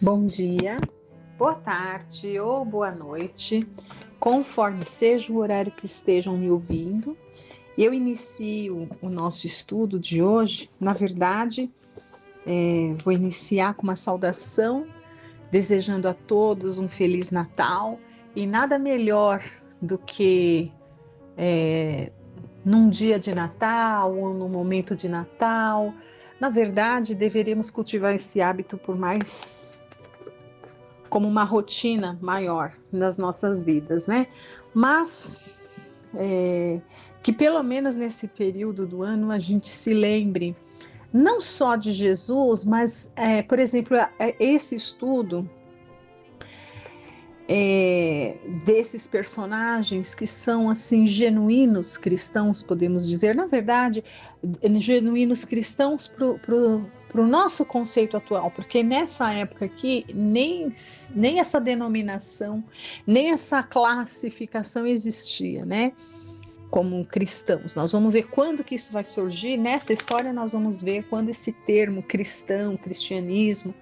Bom dia, boa tarde ou boa noite, conforme seja o horário que estejam me ouvindo. Eu inicio o nosso estudo de hoje. Na verdade, vou iniciar com uma saudação, desejando a todos um Feliz Natal, e nada melhor do que num dia de Natal ou num momento de Natal. Na verdade, deveríamos cultivar esse hábito como uma rotina maior nas nossas vidas, né? Mas que pelo menos nesse período do ano a gente se lembre não só de Jesus, mas, por exemplo, esse estudo desses personagens que são assim genuínos cristãos, podemos dizer, na verdade, genuínos cristãos para o nosso conceito atual, porque nessa época aqui nem essa denominação, nem essa classificação existia, né? Como cristãos. Nós vamos ver quando que isso vai surgir. Nessa história nós vamos ver quando esse termo cristão, cristianismo,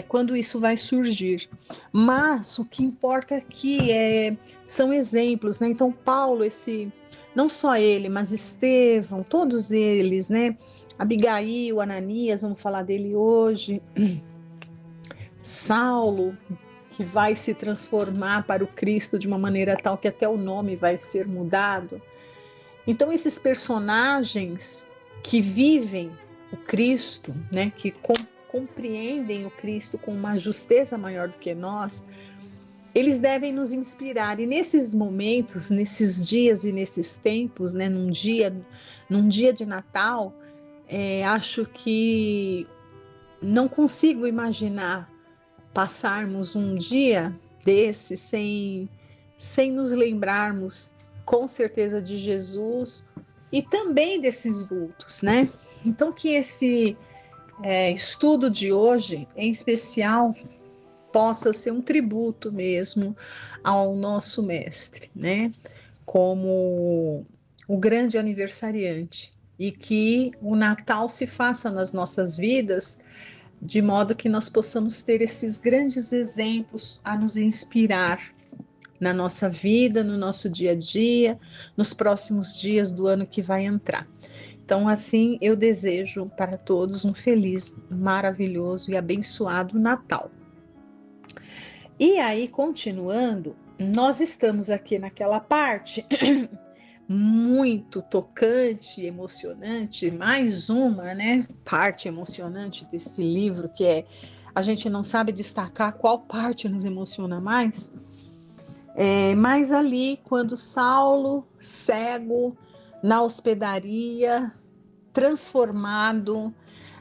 quando isso vai surgir. Mas o que importa aqui são exemplos, né? Então Paulo, não só ele, mas Estevão, todos eles, né? Abigail, Ananias, vamos falar dele hoje. Saulo, que vai se transformar para o Cristo de uma maneira tal que até o nome vai ser mudado. Então esses personagens que vivem o Cristo, né, que compreendem o Cristo com uma justeza maior do que nós, eles devem nos inspirar. E nesses momentos, nesses dias e nesses tempos, né, num dia de Natal, acho que não consigo imaginar passarmos um dia desse sem nos lembrarmos com certeza de Jesus e também desses vultos, né? Então que esse estudo de hoje, em especial, possa ser um tributo mesmo ao nosso mestre, né? Como o grande aniversariante, e que o Natal se faça nas nossas vidas de modo que nós possamos ter esses grandes exemplos a nos inspirar na nossa vida, no nosso dia a dia, nos próximos dias do ano que vai entrar. Então, assim, eu desejo para todos um feliz, maravilhoso e abençoado Natal. E aí, continuando, nós estamos aqui naquela parte muito tocante, emocionante, mais uma, né, parte emocionante desse livro, que a gente não sabe destacar qual parte nos emociona mais. Mas ali, quando Saulo, cego, na hospedaria, transformado,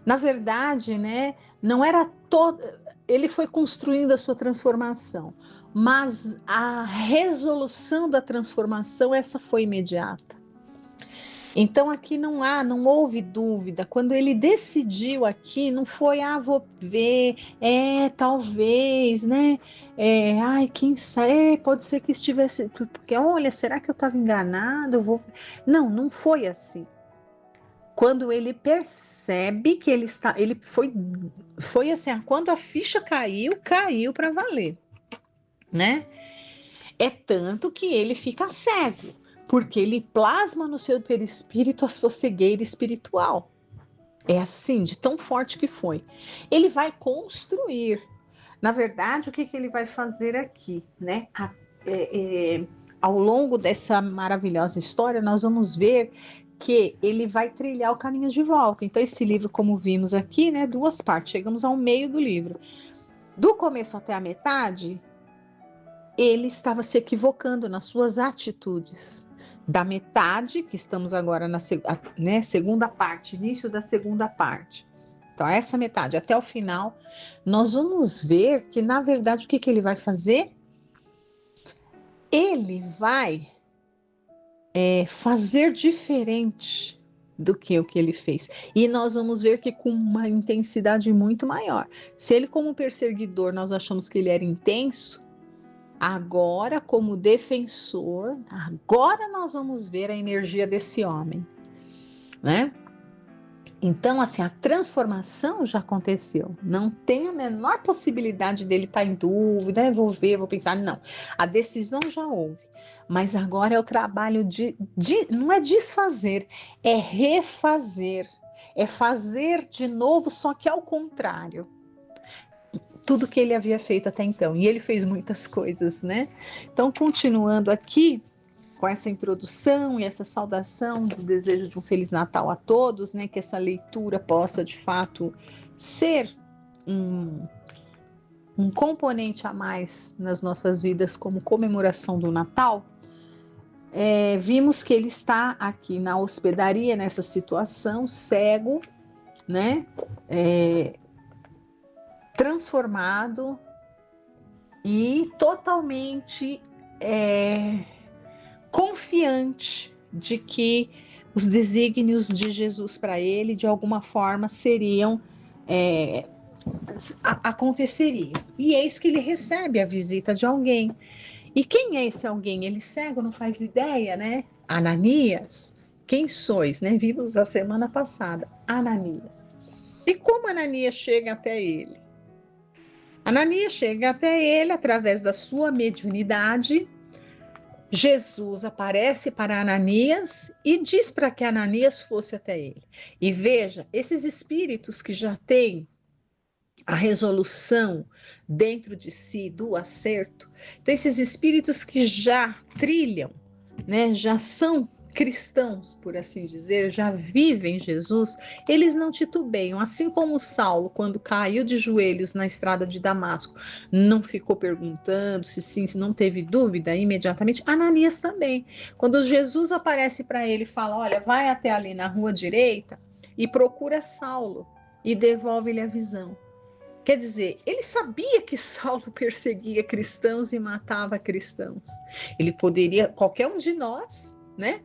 na verdade, né, não era todo, ele foi construindo a sua transformação, mas a resolução da transformação, essa foi imediata. Então aqui não houve dúvida. Quando ele decidiu aqui, não foi, vou ver, talvez, né? Ai, quem sabe, pode ser que estivesse, porque olha, será que eu estava enganado? Não foi assim. Quando ele percebe que ele foi assim, quando a ficha caiu para valer, né? É tanto que ele fica cego, porque ele plasma no seu perispírito a sua cegueira espiritual. É assim, de tão forte que foi. Ele vai construir. Na verdade, o que ele vai fazer aqui, né? Ao longo dessa maravilhosa história, nós vamos ver que ele vai trilhar o caminho de volta. Então, esse livro, como vimos aqui, né, duas partes. Chegamos ao meio do livro. Do começo até a metade, ele estava se equivocando nas suas atitudes. Da metade, que estamos agora na segunda parte, início da segunda parte. Então, essa metade até o final, nós vamos ver que, na verdade, o que ele vai fazer? Ele vai fazer diferente do que o que ele fez. E nós vamos ver que com uma intensidade muito maior. Se ele, como perseguidor, nós achamos que ele era intenso, agora, como defensor, agora nós vamos ver a energia desse homem, né? Então, assim, a transformação já aconteceu. Não tem a menor possibilidade dele estar em dúvida, vou ver, vou pensar. Não, a decisão já houve. Mas agora é o trabalho não é desfazer, é refazer. É fazer de novo, só que ao contrário. Tudo que ele havia feito até então. E ele fez muitas coisas, né? Então, continuando aqui, com essa introdução e essa saudação do desejo de um Feliz Natal a todos, né? Que essa leitura possa, de fato, ser um componente a mais nas nossas vidas como comemoração do Natal. Vimos que ele está aqui na hospedaria, nessa situação, cego, né? Transformado e totalmente confiante de que os desígnios de Jesus para ele, de alguma forma, aconteceriam. E eis que ele recebe a visita de alguém. E quem é esse alguém? Ele cego, não faz ideia, né? Ananias. Quem sois, né? Vimos a semana passada. Ananias. E como Ananias chega até ele? Ananias chega até ele através da sua mediunidade. Jesus aparece para Ananias e diz para que Ananias fosse até ele. E veja, esses espíritos que já têm a resolução dentro de si do acerto, então esses espíritos que já trilham, né, já são cristãos, por assim dizer, já vivem Jesus, eles não titubeiam, assim como Saulo, quando caiu de joelhos na estrada de Damasco, não ficou perguntando se sim, se não teve dúvida imediatamente. Ananias também, quando Jesus aparece para ele e fala, olha, vai até ali na rua direita e procura Saulo e devolve-lhe a visão. Quer dizer, ele sabia que Saulo perseguia cristãos e matava cristãos. Ele poderia, qualquer um de nós, né?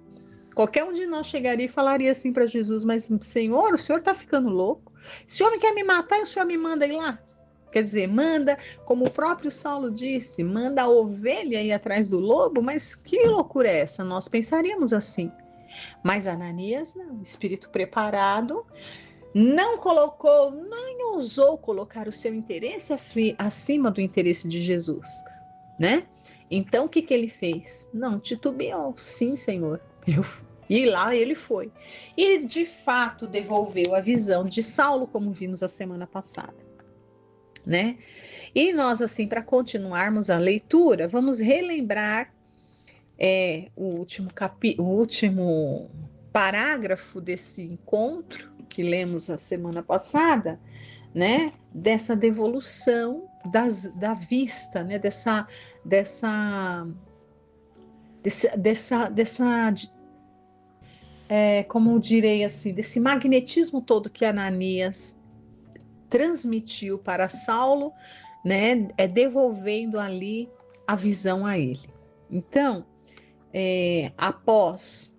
Qualquer um de nós chegaria e falaria assim para Jesus, mas Senhor, o Senhor está ficando louco? Esse homem quer me matar e o Senhor me manda ir lá? Quer dizer, manda, como o próprio Saulo disse, manda a ovelha ir atrás do lobo, mas que loucura é essa? Nós pensaríamos assim. Mas Ananias não, espírito preparado, não colocou, nem ousou colocar o seu interesse acima do interesse de Jesus, né? Então, o que ele fez? Não titubeou, sim, Senhor, e lá ele foi. E, de fato, devolveu a visão de Saulo, como vimos a semana passada, né? E nós, assim, para continuarmos a leitura, vamos relembrar o último parágrafo desse encontro que lemos a semana passada, né? Dessa devolução da vista, né? Como direi assim, desse magnetismo todo que Ananias transmitiu para Saulo, né? Devolvendo ali a visão a ele. Então, após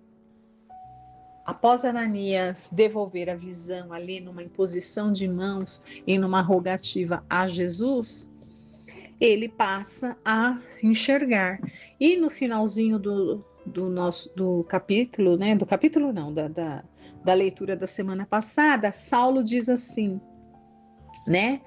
Ananias devolver a visão ali numa imposição de mãos e numa rogativa a Jesus, ele passa a enxergar. E no finalzinho do capítulo, né? Do capítulo não, da leitura da semana passada, Saulo diz assim, né?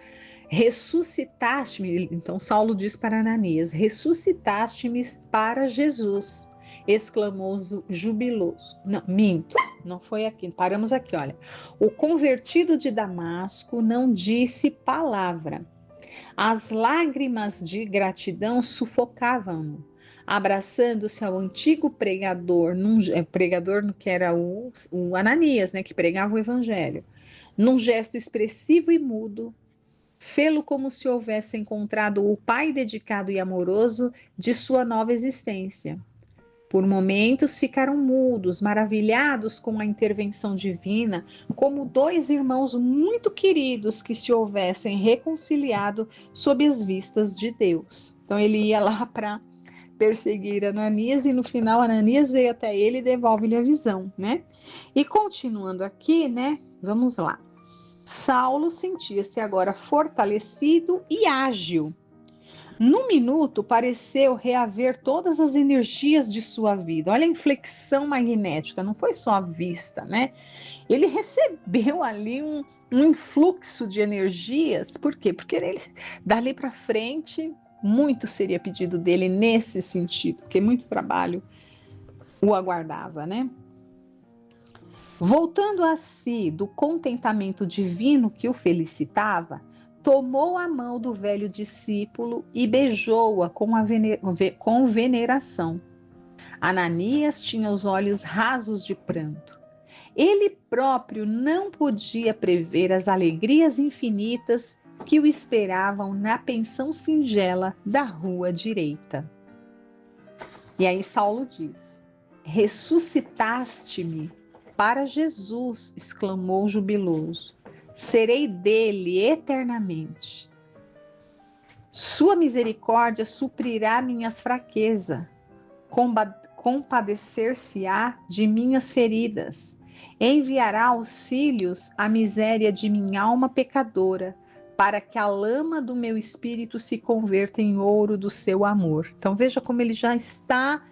Ressuscitaste-me, então Saulo diz para Ananias, ressuscitaste-me para Jesus, exclamou jubiloso. Não, minto, não foi aqui, paramos aqui, olha. O convertido de Damasco não disse palavra. As lágrimas de gratidão sufocavam-no, abraçando-se ao antigo pregador, pregador que era o Ananias, né, que pregava o evangelho, num gesto expressivo e mudo, fê-lo como se houvesse encontrado o pai dedicado e amoroso de sua nova existência. Por momentos ficaram mudos, maravilhados com a intervenção divina, como dois irmãos muito queridos que se houvessem reconciliado sob as vistas de Deus. Então ele ia lá para perseguir Ananias e no final Ananias veio até ele e devolve-lhe a visão, né? E continuando aqui, né? Vamos lá. Saulo sentia-se agora fortalecido e ágil. No minuto, pareceu reaver todas as energias de sua vida. Olha a inflexão magnética, não foi só a vista, né? Ele recebeu ali um influxo de energias. Por quê? Porque ele, dali para frente, muito seria pedido dele nesse sentido, porque muito trabalho o aguardava, né? Voltando a si do contentamento divino que o felicitava, tomou a mão do velho discípulo e beijou-a com veneração. Ananias tinha os olhos rasos de pranto. Ele próprio não podia prever as alegrias infinitas que o esperavam na pensão singela da rua direita. E aí Saulo diz: ressuscitaste-me para Jesus, exclamou jubiloso. Serei dele eternamente. Sua misericórdia suprirá minhas fraquezas, compadecer-se-á de minhas feridas, enviará auxílios à miséria de minha alma pecadora, para que a lama do meu espírito se converta em ouro do seu amor. Então veja como ele já está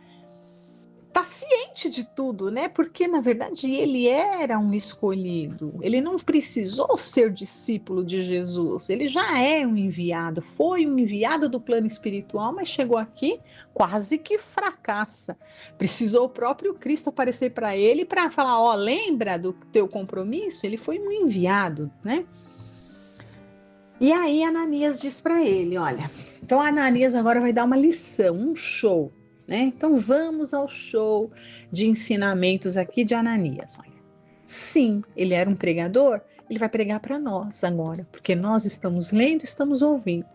ciente de tudo, né? Porque na verdade ele era um escolhido. Ele não precisou ser discípulo de Jesus. Ele já é um enviado, foi um enviado do plano espiritual, mas chegou aqui quase que fracassa. Precisou o próprio Cristo aparecer para ele para falar: ó, lembra do teu compromisso? Ele foi um enviado, né? E aí Ananias diz para ele, olha, então Ananias agora vai dar uma lição, um show. Né? Então vamos ao show de ensinamentos aqui de Ananias. Olha, sim, ele era um pregador, ele vai pregar para nós agora, porque nós estamos lendo, estamos ouvindo.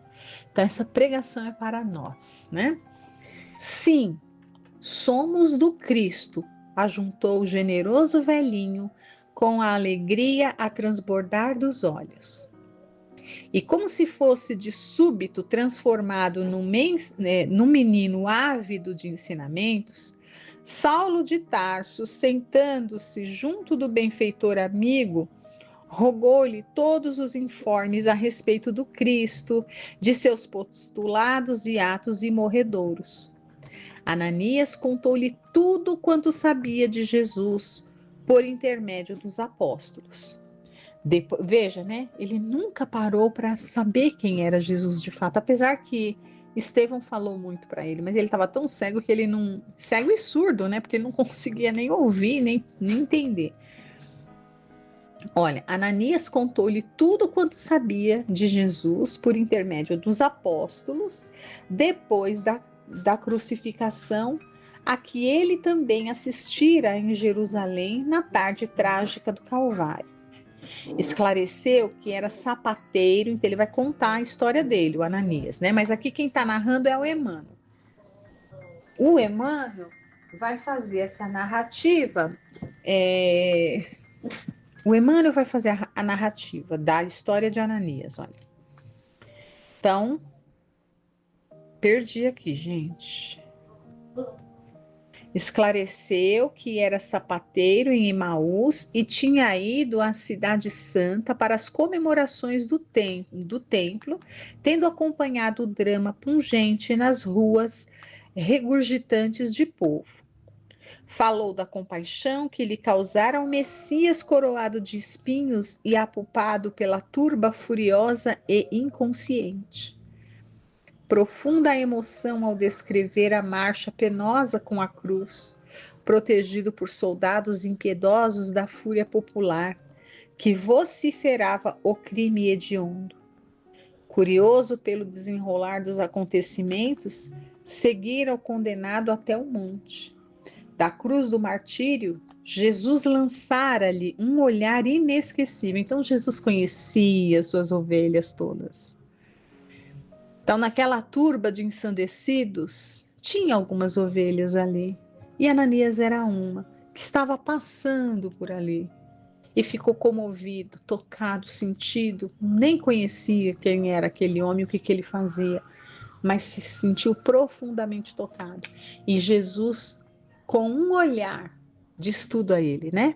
Então essa pregação é para nós, né? Sim, somos do Cristo, ajuntou o generoso velhinho com a alegria a transbordar dos olhos. E como se fosse de súbito transformado num menino ávido de ensinamentos, Saulo de Tarso, sentando-se junto do benfeitor amigo, rogou-lhe todos os informes a respeito do Cristo, de seus postulados e atos imorredouros. Ananias contou-lhe tudo quanto sabia de Jesus, por intermédio dos apóstolos. Veja, né? Ele nunca parou para saber quem era Jesus de fato, apesar que Estevão falou muito para ele, mas ele estava tão cego que ele não. Cego e surdo, né? Porque ele não conseguia nem ouvir, nem entender. Olha, Ananias contou-lhe tudo quanto sabia de Jesus por intermédio dos apóstolos, depois da crucificação, a que ele também assistira em Jerusalém na tarde trágica do Calvário. Esclareceu que era sapateiro, então ele vai contar a história dele, o Ananias, né? Mas aqui quem está narrando é o Emmanuel. O Emmanuel vai fazer essa narrativa, o Emmanuel vai fazer a narrativa da história de Ananias, olha. Então, perdi aqui, gente. Esclareceu que era sapateiro em Emaús e tinha ido à cidade santa para as comemorações do templo, tendo acompanhado o drama pungente nas ruas regurgitantes de povo. Falou da compaixão que lhe causara o Messias coroado de espinhos e apupado pela turba furiosa e inconsciente. Profunda emoção ao descrever a marcha penosa com a cruz, protegido por soldados impiedosos da fúria popular, que vociferava o crime hediondo. Curioso pelo desenrolar dos acontecimentos, seguira o condenado até o monte. Da cruz do martírio, Jesus lançara-lhe um olhar inesquecível. Então Jesus conhecia suas ovelhas todas. Então, naquela turba de ensandecidos, tinha algumas ovelhas ali. E Ananias era uma, que estava passando por ali. E ficou comovido, tocado, sentido. Nem conhecia quem era aquele homem, o que ele fazia. Mas se sentiu profundamente tocado. E Jesus, com um olhar, diz tudo a ele, né?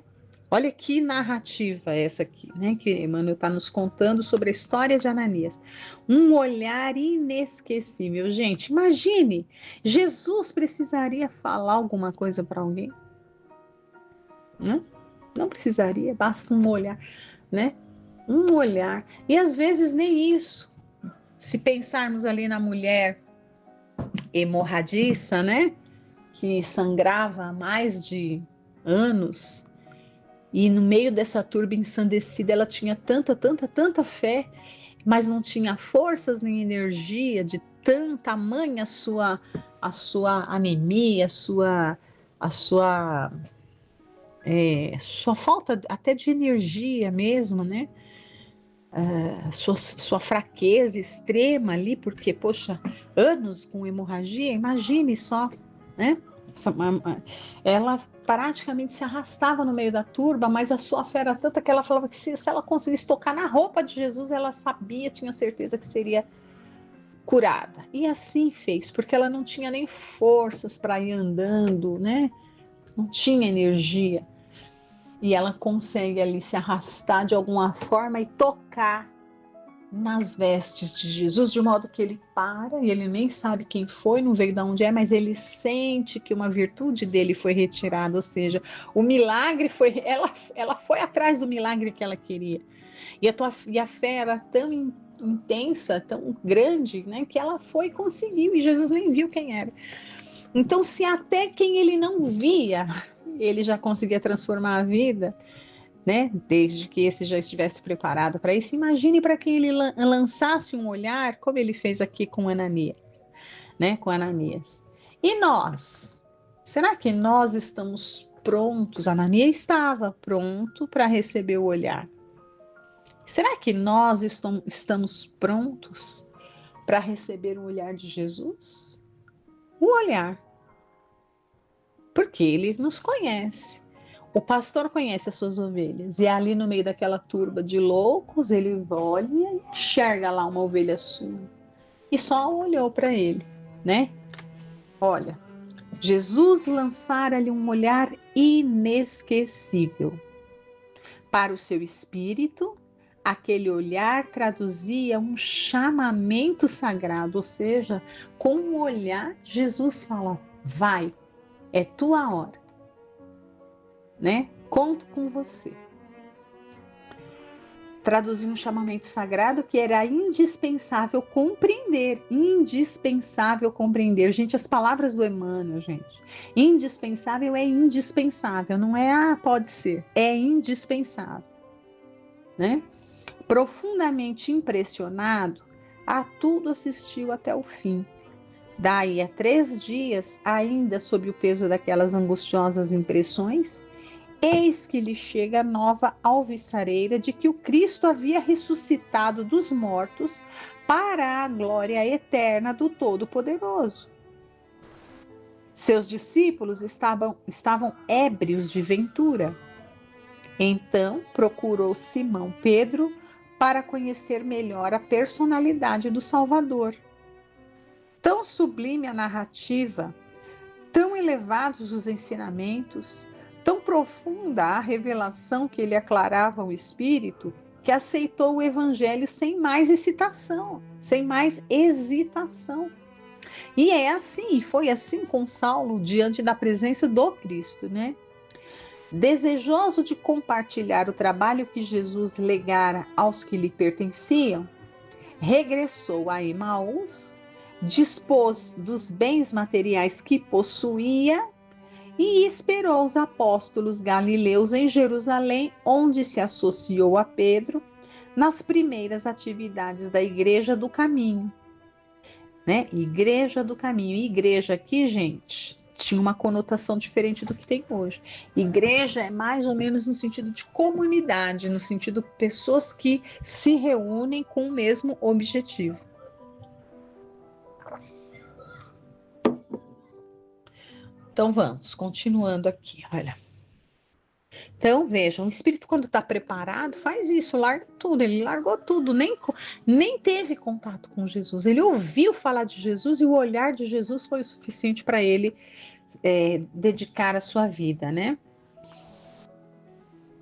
Olha que narrativa essa aqui, né? Que Emmanuel está nos contando sobre a história de Ananias. Um olhar inesquecível. Gente, imagine, Jesus precisaria falar alguma coisa para alguém? Não? Não precisaria, basta um olhar, né? Um olhar. E às vezes nem isso. Se pensarmos ali na mulher hemorradiça, né? Que sangrava há mais de anos. E no meio dessa turba ensandecida, ela tinha tanta fé, mas não tinha forças nem energia de tamanha a sua anemia, sua falta até de energia mesmo, né? Sua fraqueza extrema ali, porque, poxa, anos com hemorragia, imagine só, né? Ela praticamente se arrastava no meio da turba, mas a sua fé era tanta que ela falava que se ela conseguisse tocar na roupa de Jesus, ela sabia, tinha certeza que seria curada. E assim fez, porque ela não tinha nem forças para ir andando, né? Não tinha energia. E ela consegue ali se arrastar de alguma forma e tocar nas vestes de Jesus, de modo que ele para e ele nem sabe quem foi, não veio de onde é, mas ele sente que uma virtude dele foi retirada, ou seja, o milagre foi, ela foi atrás do milagre que ela queria. E a fé era tão intensa, tão grande, né, que ela foi e conseguiu, e Jesus nem viu quem era. Então, se até quem ele não via, ele já conseguia transformar a vida, né? Desde que esse já estivesse preparado para isso, imagine para quem ele lançasse um olhar, como ele fez aqui com Ananias, né? Com Ananias. E nós? Será que nós estamos prontos? Ananias estava pronto para receber o olhar. Será que nós estamos prontos para receber o olhar de Jesus? O olhar. Porque ele nos conhece. O pastor conhece as suas ovelhas, e ali no meio daquela turba de loucos, ele olha e enxerga lá uma ovelha sua. E só olhou para ele, né? Olha, Jesus lançara-lhe um olhar inesquecível. Para o seu espírito, aquele olhar traduzia um chamamento sagrado, ou seja, com um olhar, Jesus fala: vai, é tua hora. Né? Conto com você. Traduzir um chamamento sagrado que era indispensável compreender. Indispensável compreender. Gente, as palavras do Emmanuel, gente. Indispensável é indispensável. Não é, pode ser. É indispensável. Né? Profundamente impressionado, a tudo assistiu até o fim. Daí a 3 dias, ainda sob o peso daquelas angustiosas impressões, eis que lhe chega a nova alvissareira de que o Cristo havia ressuscitado dos mortos para a glória eterna do Todo-Poderoso. Seus discípulos estavam ébrios de ventura. Então procurou Simão Pedro para conhecer melhor a personalidade do Salvador. Tão sublime a narrativa, tão elevados os ensinamentos, tão profunda a revelação que ele aclarava ao espírito, que aceitou o evangelho sem mais hesitação. E é assim, foi assim com Saulo diante da presença do Cristo, né? Desejoso de compartilhar o trabalho que Jesus legara aos que lhe pertenciam, regressou a Emaús, dispôs dos bens materiais que possuía e esperou os apóstolos galileus em Jerusalém, onde se associou a Pedro nas primeiras atividades da Igreja do Caminho. Né? Igreja do Caminho. Igreja aqui, gente, tinha uma conotação diferente do que tem hoje. Igreja é mais ou menos no sentido de comunidade, no sentido de pessoas que se reúnem com o mesmo objetivo. Então vamos, continuando aqui, olha. Então vejam, o espírito quando está preparado faz isso, larga tudo, ele largou tudo, nem teve contato com Jesus, ele ouviu falar de Jesus e o olhar de Jesus foi o suficiente para ele dedicar a sua vida, né?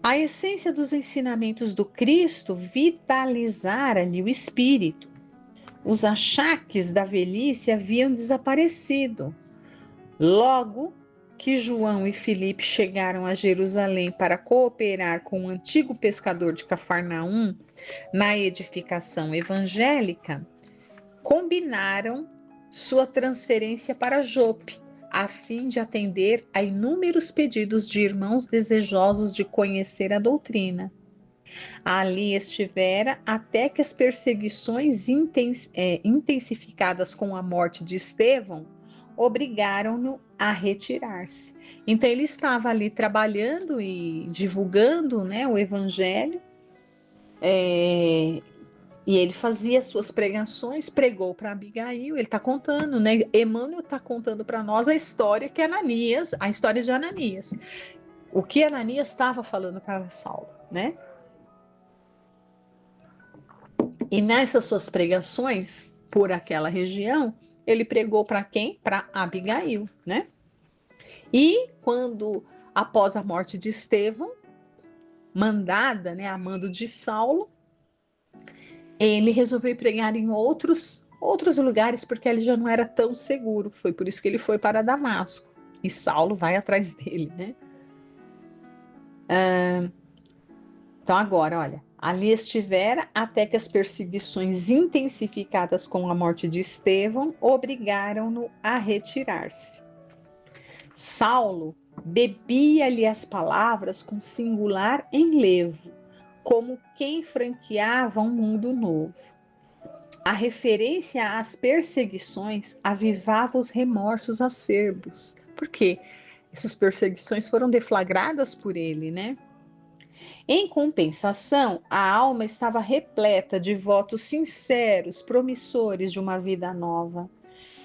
A essência dos ensinamentos do Cristo vitalizara-lhe o espírito. Os achaques da velhice haviam desaparecido. Logo que João e Filipe chegaram a Jerusalém para cooperar com o antigo pescador de Cafarnaum na edificação evangélica, combinaram sua transferência para Jope, a fim de atender a inúmeros pedidos de irmãos desejosos de conhecer a doutrina. Ali estivera até que as perseguições intensificadas com a morte de Estevão obrigaram-no a retirar-se. Então ele estava ali trabalhando e divulgando, né, o evangelho, e ele fazia suas pregações, pregou para Abigail. Ele está contando, né? Emmanuel está contando para nós a história que Ananias, a história de Ananias, o que Ananias estava falando para Saulo, né? E nessas suas pregações por aquela região, ele pregou para quem? Para Abigail, né? E quando, após a morte de Estevão, mandada, né, a mando de Saulo, ele resolveu pregar em outros lugares, porque ele já não era tão seguro. Foi por isso que ele foi para Damasco. E Saulo vai atrás dele, né? Então agora, olha, ali estivera até que as perseguições intensificadas com a morte de Estevão obrigaram-no a retirar-se. Saulo bebia-lhe as palavras com singular enlevo, como quem franqueava um mundo novo. A referência às perseguições avivava os remorsos acerbos, porque essas perseguições foram deflagradas por ele, né? Em compensação, a alma estava repleta de votos sinceros, promissores de uma vida nova.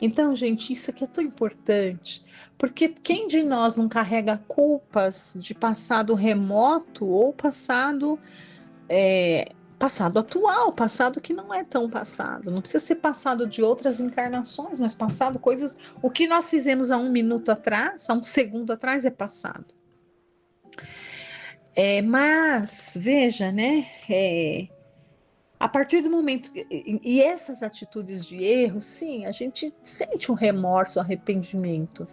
Então, gente, isso aqui é tão importante, porque quem de nós não carrega culpas de passado remoto ou passado atual, passado que não é tão passado. Não precisa ser passado de outras encarnações, mas passado coisas. O que nós fizemos há 1 minuto atrás, há 1 segundo atrás, é passado. Mas, veja, né? A partir do momento. E essas atitudes de erro, sim, a gente sente um remorso, um arrependimento.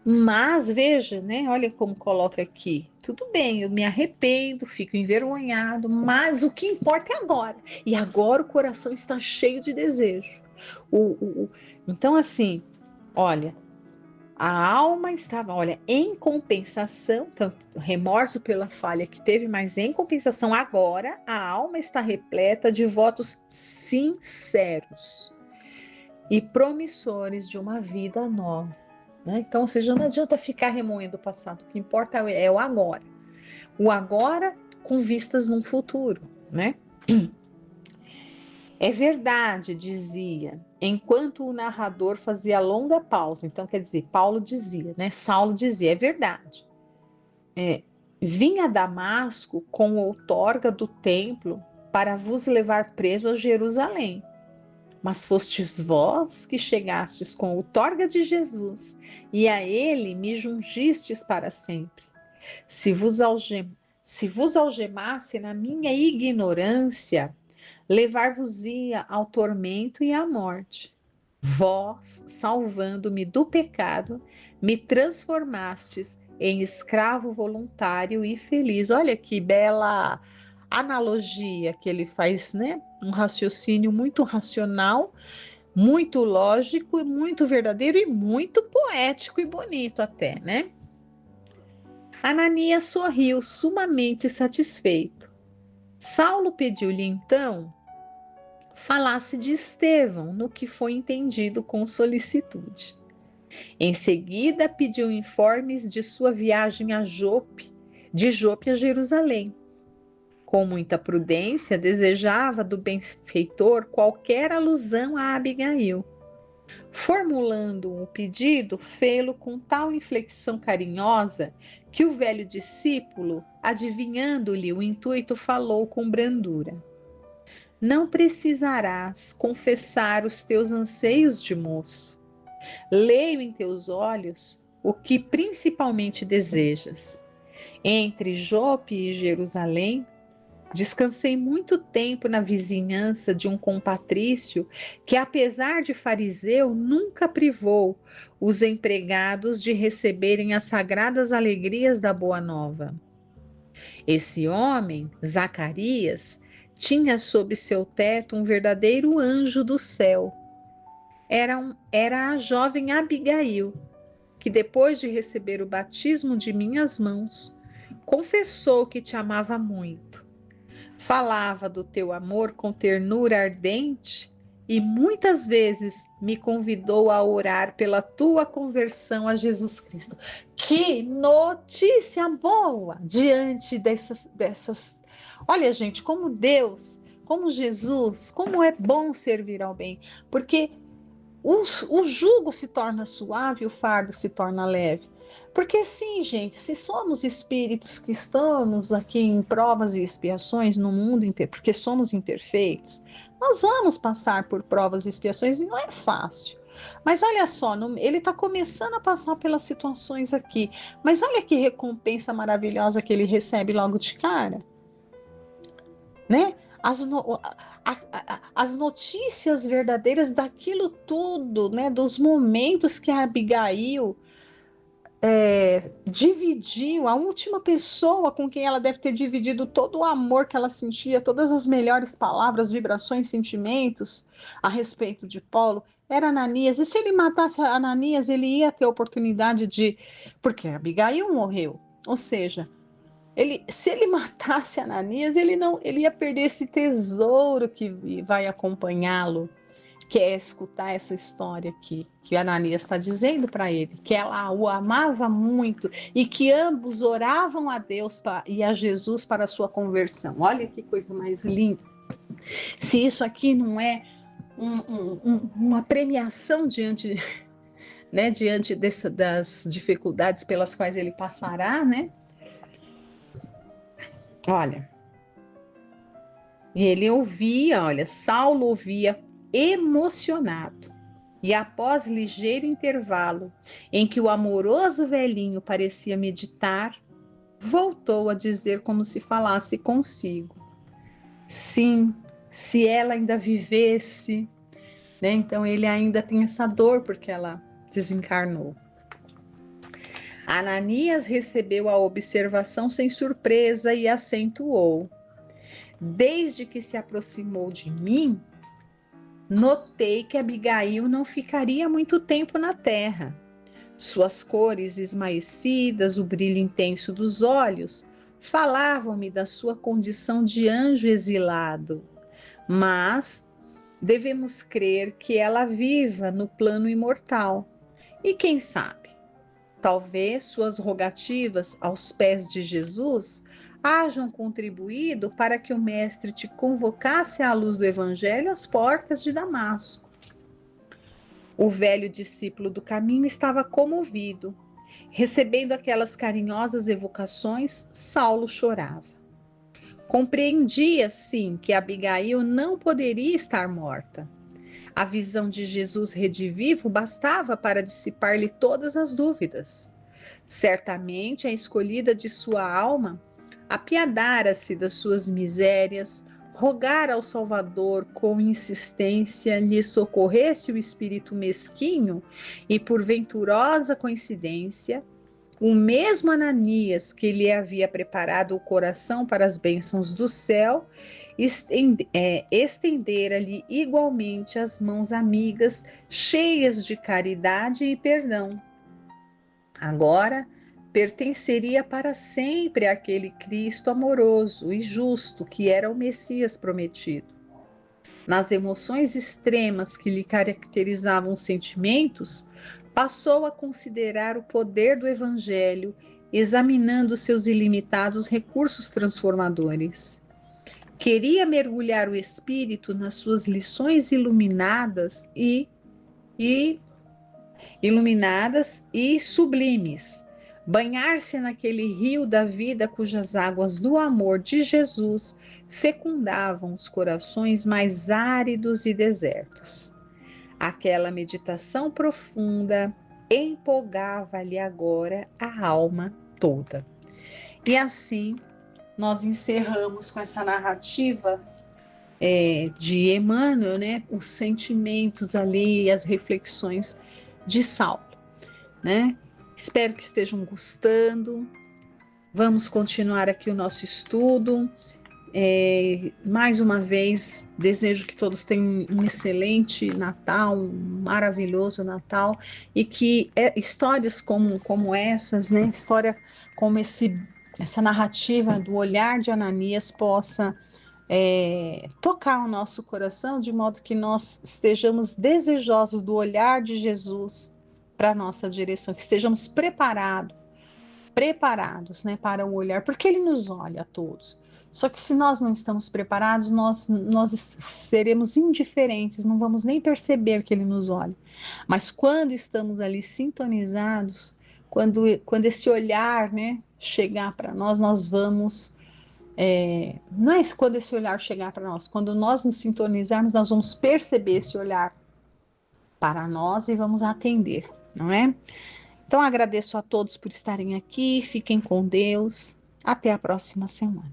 Mas, veja, né? Olha como coloca aqui. Tudo bem, eu me arrependo, fico envergonhado, mas o que importa é agora. E agora o coração está cheio de desejo. Então, assim, olha. A alma estava, olha, em compensação, tanto remorso pela falha que teve, mas em compensação agora, a alma está repleta de votos sinceros e promissores de uma vida nova, né? Então, ou seja, não adianta ficar remoendo o passado, o que importa é o agora com vistas num futuro, né? É verdade, dizia, enquanto o narrador fazia longa pausa. Então, quer dizer, Paulo dizia, né? Saulo dizia, é verdade. Vim a Damasco com outorga do templo para vos levar preso a Jerusalém. Mas fostes vós que chegastes com outorga de Jesus, e a ele me jungistes para sempre. Se vos algemasse na minha ignorância, levar-vos-ia ao tormento e à morte. Vós, salvando-me do pecado, me transformastes em escravo voluntário e feliz. Olha que bela analogia que ele faz, né? Um raciocínio muito racional, muito lógico, muito verdadeiro e muito poético e bonito até, né? Ananias sorriu, sumamente satisfeito. Saulo pediu-lhe então falasse de Estevão, no que foi entendido com solicitude. Em seguida, pediu informes de sua viagem de Jope a Jerusalém. Com muita prudência, desejava do benfeitor qualquer alusão a Abigail. Formulando um pedido, fê-lo com tal inflexão carinhosa que o velho discípulo, adivinhando-lhe o intuito, falou com brandura. Não precisarás confessar os teus anseios de moço. Leio em teus olhos o que principalmente desejas. Entre Jope e Jerusalém, descansei muito tempo na vizinhança de um compatrício que, apesar de fariseu, nunca privou os empregados de receberem as sagradas alegrias da Boa Nova. Esse homem, Zacarias, tinha sob seu teto um verdadeiro anjo do céu. Era a jovem Abigail, que depois de receber o batismo de minhas mãos, confessou que te amava muito. Falava do teu amor com ternura ardente e muitas vezes me convidou a orar pela tua conversão a Jesus Cristo. Que notícia boa diante dessas. Olha, gente, como Deus, como Jesus, como é bom servir ao bem, porque o jugo se torna suave, o fardo se torna leve. Porque sim, gente, se somos espíritos que estamos aqui em provas e expiações no mundo, porque somos imperfeitos, nós vamos passar por provas e expiações e não é fácil. Mas olha só, ele está começando a passar pelas situações aqui, mas olha que recompensa maravilhosa que ele recebe logo de cara, né? As notícias verdadeiras daquilo tudo, né? Dos momentos que a Abigail dividiu, a última pessoa com quem ela deve ter dividido todo o amor que ela sentia, todas as melhores palavras, vibrações, sentimentos a respeito de Paulo, era Ananias. E se ele matasse Ananias, ele ia ter a oportunidade de. Porque Abigail morreu. Ou seja, se ele matasse Ananias, ele ia perder esse tesouro que vai acompanhá-lo, que é escutar essa história aqui, que Ananias está dizendo para ele, que ela o amava muito e que ambos oravam a Deus e a Jesus para a sua conversão. Olha que coisa mais linda. Se isso aqui não é uma premiação diante, né, diante das dificuldades pelas quais ele passará, né? Olha, e ele ouvia, olha, Saulo ouvia emocionado. E após ligeiro intervalo, em que o amoroso velhinho parecia meditar, voltou a dizer como se falasse consigo. Sim, se ela ainda vivesse, né? Então ele ainda tem essa dor porque ela desencarnou. Ananias recebeu a observação sem surpresa e acentuou: desde que se aproximou de mim, notei que Abigail não ficaria muito tempo na terra. Suas cores esmaecidas, o brilho intenso dos olhos, falavam-me da sua condição de anjo exilado. Mas devemos crer que ela viva no plano imortal. E quem sabe, talvez suas rogativas aos pés de Jesus hajam contribuído para que o Mestre te convocasse à luz do Evangelho às portas de Damasco. O velho discípulo do caminho estava comovido. Recebendo aquelas carinhosas evocações, Saulo chorava. Compreendia, sim, que Abigail não poderia estar morta. A visão de Jesus redivivo bastava para dissipar-lhe todas as dúvidas. Certamente a escolhida de sua alma apiadara-se das suas misérias, rogara ao Salvador com insistência lhe socorresse o espírito mesquinho e, por venturosa coincidência, o mesmo Ananias que lhe havia preparado o coração para as bênçãos do céu, estendera-lhe igualmente as mãos amigas, cheias de caridade e perdão. Agora, pertenceria para sempre àquele Cristo amoroso e justo que era o Messias prometido. Nas emoções extremas que lhe caracterizavam os sentimentos, passou a considerar o poder do Evangelho, examinando seus ilimitados recursos transformadores. Queria mergulhar o espírito nas suas lições iluminadas e sublimes, banhar-se naquele rio da vida cujas águas do amor de Jesus fecundavam os corações mais áridos e desertos. Aquela meditação profunda empolgava-lhe agora a alma toda. E assim nós encerramos com essa narrativa de Emmanuel, né? Os sentimentos ali, as reflexões de Saulo, né? Espero que estejam gostando. Vamos continuar aqui o nosso estudo. Mais uma vez, desejo que todos tenham um excelente Natal, um maravilhoso Natal, e que histórias como essas, né? História como essa narrativa do olhar de Ananias possa tocar o nosso coração, de modo que nós estejamos desejosos do olhar de Jesus para a nossa direção, que estejamos preparados, né, para o olhar, porque Ele nos olha a todos. Só que se nós não estamos preparados, nós seremos indiferentes, não vamos nem perceber que Ele nos olha. Mas quando estamos ali sintonizados, quando esse olhar, né, chegar para nós vamos não é quando esse olhar chegar para nós, quando nós nos sintonizarmos, nós vamos perceber esse olhar para nós e vamos atender, não é? Então agradeço a todos por estarem aqui, fiquem com Deus, até a próxima semana.